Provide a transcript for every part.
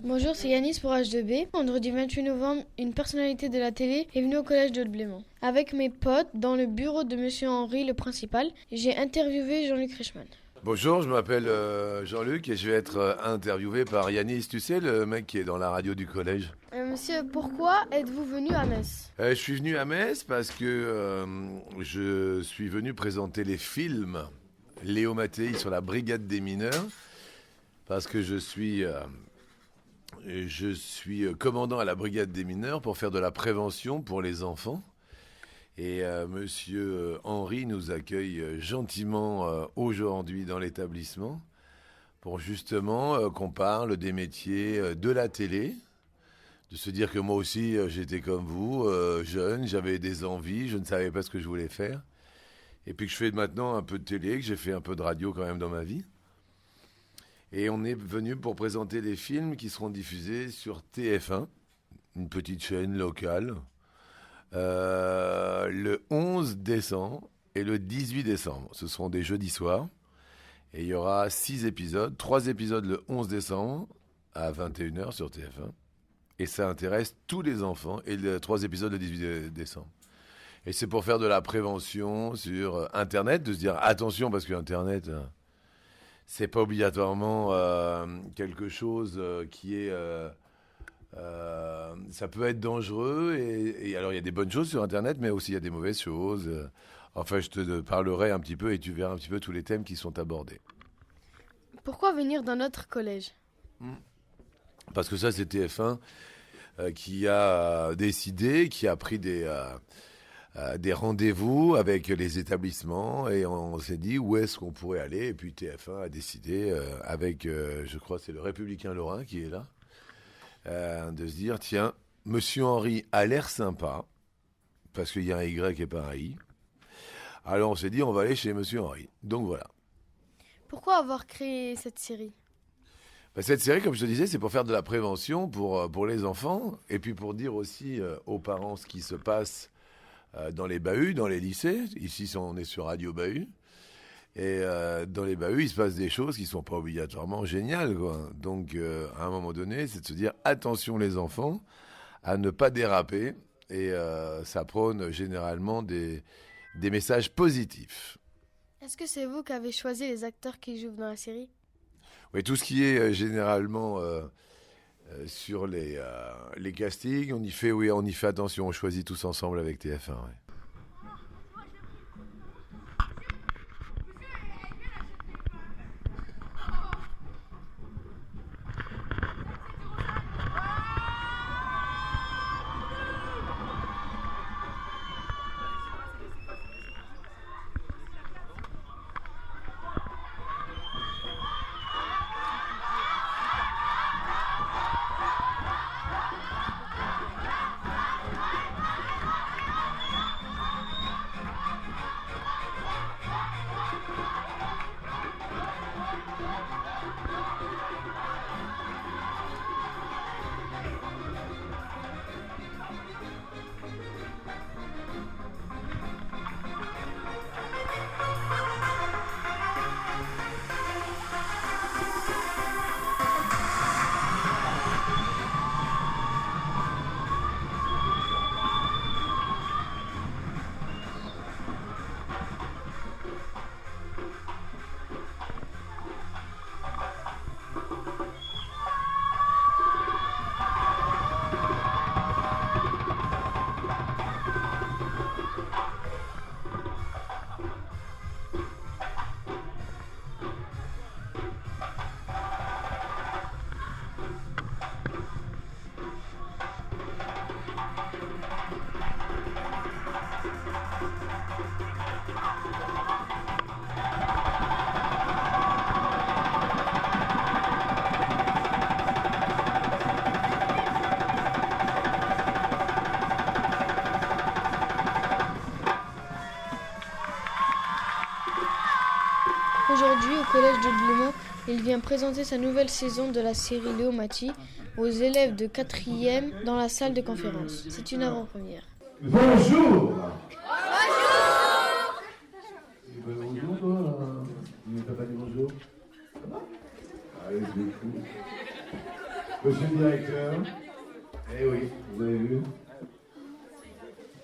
Bonjour, c'est Yanis pour H2B. Vendredi 28 novembre, une personnalité de la télé est venue au collège de Haute-Blément. Avec mes potes, dans le bureau de Monsieur Henry, le principal, j'ai interviewé Jean-Luc Reichmann. Bonjour, je m'appelle Jean-Luc et je vais être interviewé par Yanis, tu sais, le mec qui est dans la radio du collège. Monsieur, pourquoi êtes-vous venu à Metz ? Je suis venu à Metz parce que je suis venu présenter les films Léo Mattei sur la brigade des mineurs, parce que je suis commandant à la brigade des mineurs pour faire de la prévention pour les enfants. Et Monsieur Henry nous accueille gentiment aujourd'hui dans l'établissement pour justement qu'on parle des métiers de la télé, de se dire que moi aussi j'étais comme vous, jeune, j'avais des envies, je ne savais pas ce que je voulais faire. Et puis que je fais maintenant un peu de télé, que j'ai fait un peu de radio quand même dans ma vie. Et on est venu pour présenter les films qui seront diffusés sur TF1, une petite chaîne locale, le 11 décembre et le 18 décembre. Ce seront des jeudis soirs. Et il y aura 6 épisodes, 3 épisodes le 11 décembre à 21h sur TF1. Et ça intéresse tous les enfants. Et 3 épisodes le 18 décembre. Et c'est pour faire de la prévention sur Internet, de se dire attention parce que Internet... c'est pas obligatoirement quelque chose qui est... ça peut être dangereux. Et alors, il y a des bonnes choses sur Internet, mais aussi il y a des mauvaises choses. Enfin, je te parlerai un petit peu et tu verras un petit peu tous les thèmes qui sont abordés. Pourquoi venir dans notre collège ? Parce que ça, c'est TF1 qui a décidé, qui a pris des rendez-vous avec les établissements et on s'est dit où est-ce qu'on pourrait aller. Et puis TF1 a décidé avec, je crois c'est le Républicain Lorrain qui est là, de se dire tiens, Monsieur Henry a l'air sympa parce qu'il y a un Y et pas un I. Alors on s'est dit on va aller chez Monsieur Henry. Donc voilà. Pourquoi avoir créé cette série ? Cette série, comme je te disais, c'est pour faire de la prévention pour les enfants et puis pour dire aussi aux parents ce qui se passe dans les bahuts, dans les lycées. Ici, on est sur Radio Bahut. Et dans les bahuts, il se passe des choses qui ne sont pas obligatoirement géniales, quoi. Donc, à un moment donné, c'est de se dire attention les enfants à ne pas déraper. Et ça prône généralement des messages positifs. Est-ce que c'est vous qui avez choisi les acteurs qui jouent dans la série ? Oui, tout ce qui est généralement... sur les castings, on y fait attention, on choisit tous ensemble avec TF1. Ouais. Aujourd'hui, au collège de Haute-Blément, il vient présenter sa nouvelle saison de la série Léo Mattei aux élèves de 4e dans la salle de conférence. C'est une avant-première. Bonjour. Bonjour. Bonjour toi. Il t'a pas dit bonjour. Ça va? Allez, je vais fou. Monsieur le directeur, eh oui, vous avez vu.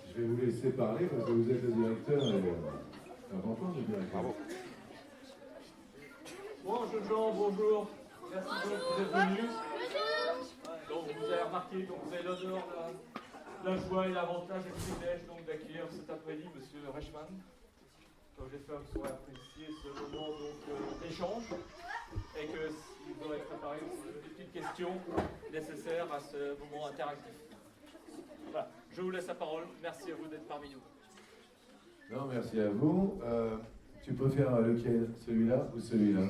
Je vais vous laisser parler parce que vous êtes le directeur et c'est important le directeur. Bravo. Bonjour Jean, bonjour. Merci beaucoup d'être venus. Donc vous avez remarqué, donc vous avez l'honneur, la joie et l'avantage et le privilège d'accueillir cet après-midi Monsieur Reichmann. Comme j'espère que vous aurez apprécié ce moment d'échange et que si vous aurez préparé des petites questions nécessaires à ce moment interactif. Voilà, je vous laisse la parole. Merci à vous d'être parmi nous. Non, merci à vous. Tu préfères lequel? Celui-là ou celui-là?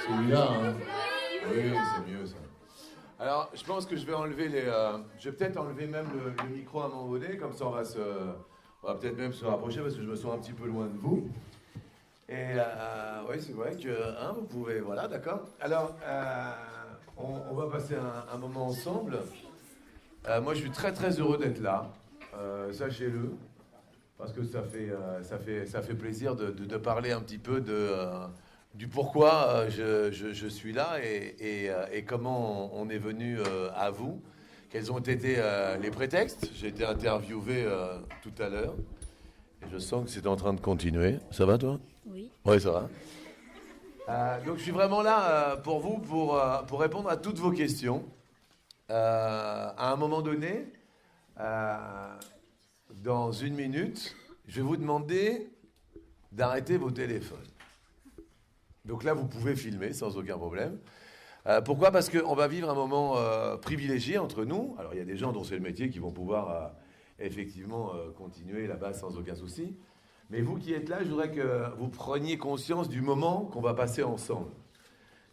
Celui-là, hein? Oui, c'est mieux ça. Alors, je pense que je vais enlever je vais peut-être enlever même le micro à un moment donné, comme ça on va peut-être même se rapprocher parce que je me sens un petit peu loin de vous. Et oui, c'est vrai que vous pouvez, voilà, d'accord. Alors, on va passer un moment ensemble. Moi, je suis très très heureux d'être là, sachez-le, parce que ça fait plaisir de parler un petit peu du pourquoi je suis là et comment on est venu à vous. Quels ont été les prétextes? J'ai été interviewé tout à l'heure et je sens que c'est en train de continuer. Ça va toi? Oui. Oui, ça va. Donc je suis vraiment là pour vous, pour répondre à toutes vos questions. À un moment donné, dans 1 minute, je vais vous demander d'arrêter vos téléphones. Donc là, vous pouvez filmer sans aucun problème. Pourquoi? Parce qu'on va vivre un moment privilégié entre nous. Alors, il y a des gens dont c'est le métier qui vont pouvoir effectivement continuer là-bas sans aucun souci. Mais vous qui êtes là, je voudrais que vous preniez conscience du moment qu'on va passer ensemble.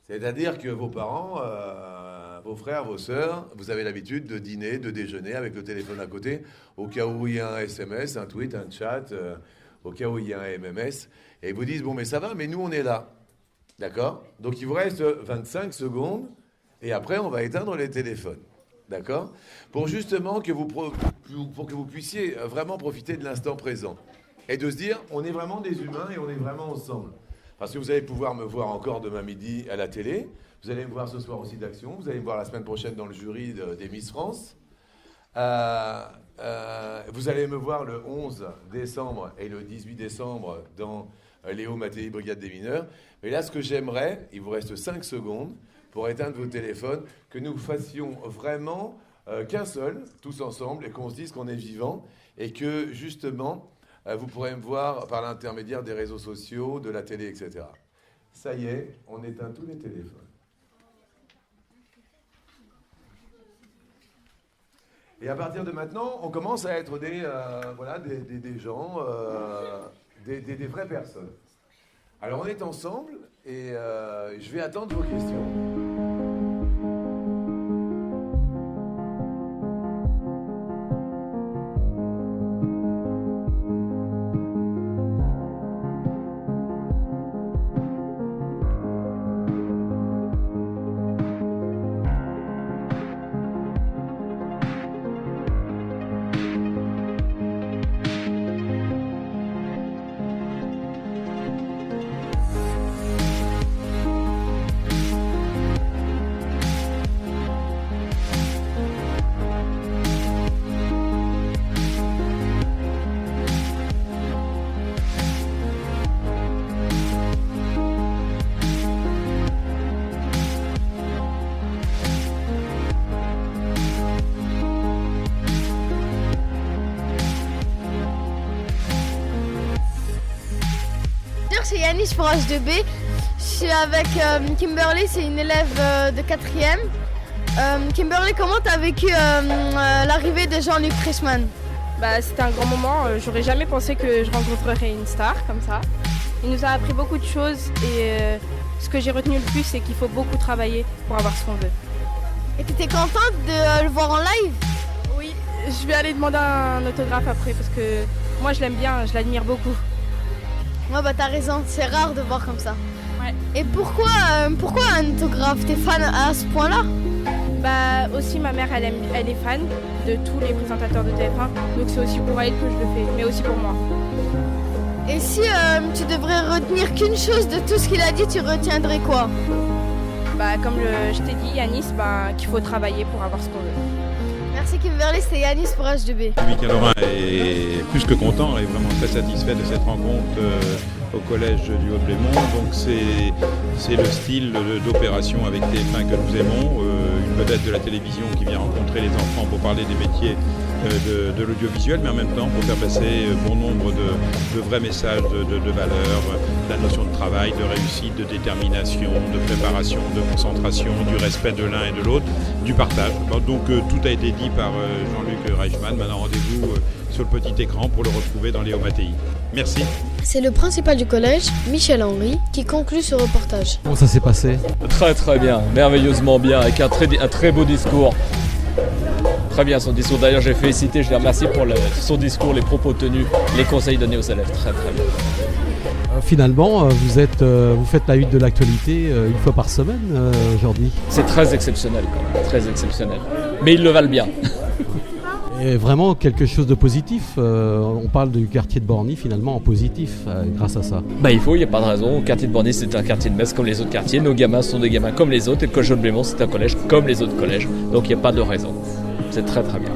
C'est-à-dire que vos parents, vos frères, vos sœurs, vous avez l'habitude de dîner, de déjeuner avec le téléphone à côté, au cas où il y a un SMS, un tweet, un chat, au cas où il y a un MMS. Et ils vous disent, bon, mais ça va, mais nous, on est là. D'accord? Donc, il vous reste 25 secondes et après, on va éteindre les téléphones. D'accord? Pour justement que vous puissiez vraiment profiter de l'instant présent et de se dire, on est vraiment des humains et on est vraiment ensemble. Parce que vous allez pouvoir me voir encore demain midi à la télé. Vous allez me voir ce soir aussi d'Action. Vous allez me voir la semaine prochaine dans le jury des Miss France. Vous allez me voir le 11 décembre et le 18 décembre dans Léo Mattei, Brigade des mineurs. Mais là, ce que j'aimerais, il vous reste 5 secondes pour éteindre vos téléphones, que nous fassions vraiment qu'un seul, tous ensemble, et qu'on se dise qu'on est vivant, et que justement, vous pourrez me voir par l'intermédiaire des réseaux sociaux, de la télé, etc. Ça y est, on éteint tous les téléphones. Et à partir de maintenant, on commence à être des gens, des vraies personnes. Alors on est ensemble et je vais attendre vos questions. C'est Yanis pour H2B. Je suis avec Kimberly, c'est une élève de 4e. Kimberly, comment tu as vécu l'arrivée de Jean-Luc Reichmann? C'était un grand moment. J'aurais jamais pensé que je rencontrerais une star comme ça. Il nous a appris beaucoup de choses et ce que j'ai retenu le plus, c'est qu'il faut beaucoup travailler pour avoir ce qu'on veut. Et tu étais contente de le voir en live? Oui, je vais aller demander un autographe après parce que moi je l'aime bien, je l'admire beaucoup. Ouais, t'as raison, c'est rare de voir comme ça. Ouais. Et pourquoi un autographe? T'es fan à ce point-là? Aussi ma mère elle est fan de tous les présentateurs de TF1, donc c'est aussi pour elle que je le fais, mais aussi pour moi. Et si tu devrais retenir qu'une chose de tout ce qu'il a dit, tu retiendrais quoi? Comme je t'ai dit, Yanis, qu'il faut travailler pour avoir ce qu'on veut. Merci Kimberly, c'était Yanis pour H2B. Mickaël Laurin est plus que content et vraiment très satisfait de cette rencontre au collège du Haut-de-Blémont. Donc c'est le style d'opération avec des mains que nous aimons, une vedette de la télévision qui vient rencontrer les enfants pour parler des métiers de l'audiovisuel, mais en même temps pour faire passer bon nombre de vrais messages de valeurs, la notion de travail, de réussite, de détermination, de préparation, de concentration, du respect de l'un et de l'autre, du partage. Donc tout a été dit par Jean-Luc Reichmann. Maintenant rendez-vous sur le petit écran pour le retrouver dans Léo Mattei. Merci. C'est le principal du collège, Michel Henry, qui conclut ce reportage. Comment ça s'est passé? Très très bien, merveilleusement bien, avec un très beau discours. Très bien son discours. D'ailleurs, j'ai félicité, je les remercie pour son discours, les propos tenus, les conseils donnés aux élèves. Très très bien. Finalement, vous faites la une de l'actualité une fois par semaine aujourd'hui. C'est très exceptionnel quand même, très exceptionnel. Mais ils le valent bien. Et vraiment quelque chose de positif. On parle du quartier de Borny finalement en positif grâce à ça. Il n'y a pas de raison. Le quartier de Borny, c'est un quartier de Metz comme les autres quartiers. Nos gamins sont des gamins comme les autres. Et le collège de Blémont, c'est un collège comme les autres collèges. Donc il n'y a pas de raison. C'est très très bien.